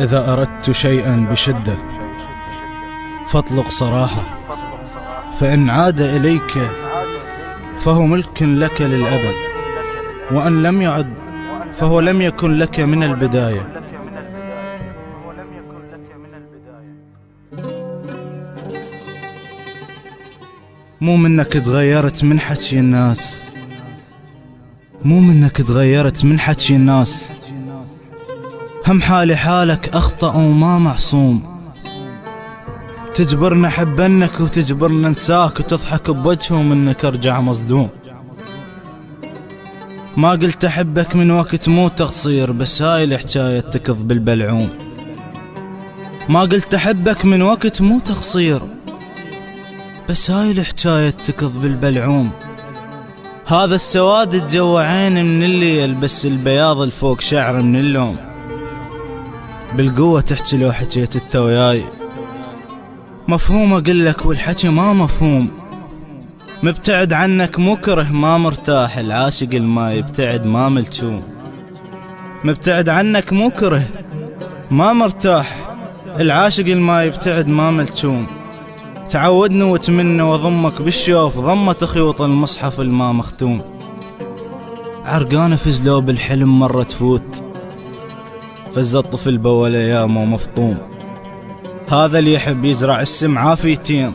إذا أردت شيئا بشدة فاطلق صراحة، فإن عاد إليك فهو ملك لك للأبد، وأن لم يعد فهو لم يكن لك من البداية. مو منك تغيرت من حكي الناس، مو منك تغيرت من حكي الناس، هم حالي حالك أخطأ وما معصوم. تجبرنا حبنك وتجبرنا نساك، وتضحك بوجههم انك ارجع مصدوم. ما قلت احبك من وقت مو تقصير، بس هاي الحكاية تكذب بالبلعوم. ما قلت احبك من وقت مو تقصير، بس هاي الحكاية تكذب بالبلعوم. هذا السواد تجوى عيني من الليل، بس البياض الفوق شعر من اللوم. بالقوة تحكي لو حكيت انت وياي، مفهوم اقلك والحكي ما مفهوم. مبتعد عنك مكره ما مرتاح، العاشق الما يبتعد ما ملتوم. مبتعد عنك مكره ما مرتاح، العاشق الما يبتعد ما ملتوم. تعودني واتمنى وضمك بالشوف، ضمة خيوط المصحف الما مختوم. عرقانة في زلوب الحلم مرة تفوت، فز الطفل بول ايامه مفطوم. هذا اللي يحب يزرع السم عافيتين،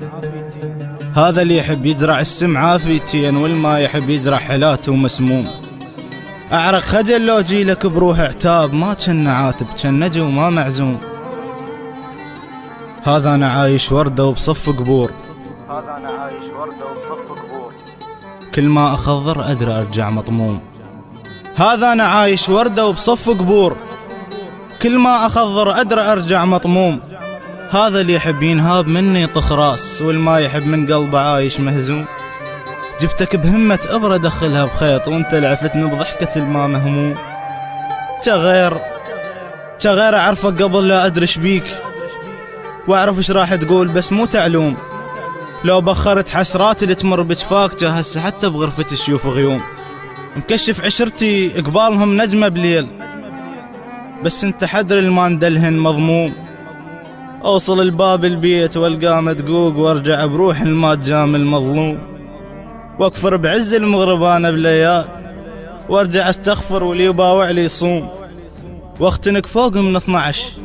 هذا اللي يحب يزرع السم عافيتين، والما يحب يزرع حلاته مسموم. اعرق خجل لو جيلك بروح عتاب، ما كان عاتب كان نجو ما معزوم. هذا انا عايش وردة وبصف قبور، هذا انا عايش وردة وبصف قبور، كل ما اخضر ادري ارجع مطموم. هذا انا عايش وردة وبصف قبور، كل ما اخضر ادري ارجع مطموم. هذا اللي يحب ينهاب مني طخ راس، والما يحب من قلبه عايش مهزوم. جبتك بهمة ابرة دخلها بخيط، وانت لعفتني بضحكة الما مهموم. كغير اعرفك قبل لا ادري شبيك، واعرف ايش راح تقول بس مو تعلوم. لو بخرت حسراتي اللي تمر بجفاك، هسه حتى بغرفتي تشوف غيوم. مكشف عشرتي قبالهم نجمة بليل، بس انت حدر الما ندلهن مضموم. اوصل الباب البيت والقاه مدقوق، وارجع بروح الما جام المظلوم. واكفر بعز المغربانة بليال، وارجع استغفر واللي يباوع لي يصوم. واختنك فوق من 12،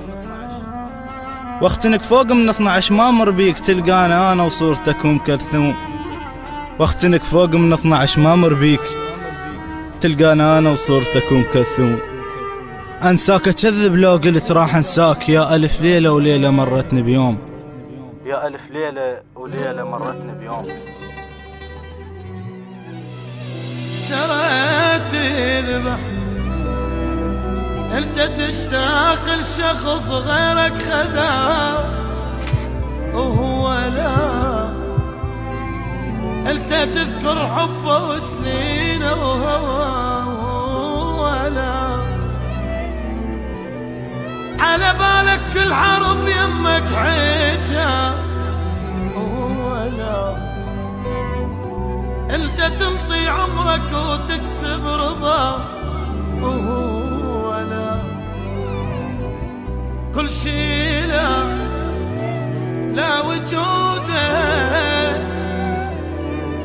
واختنك فوق من 12 ما مر بيك تلقانا انا وصورتك ام كلثوم. واختنك فوق من 12 ما مر بيك تلقانا انا وصورتك ام كلثوم. انساك اكذب لو قلت راح انساك، يا الف ليلة وليلة مرتني بيوم، يا الف ليلة وليلة مرتني بيوم. ترى تذبح انت تشتاق لشخص غيرك خذاه، وهو لا انت تذكر حبه وسنينه، وهو لا على بالك كل حرب يمك حيجا، وهو لا انت تنطي عمرك وتكسب رضا، وهو لا كل شي لا وجوده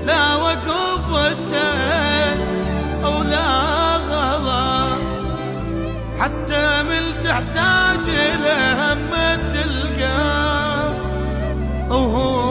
لا وقفته ولا غلا، حتى من تحتاج له هم تلقاه، وهو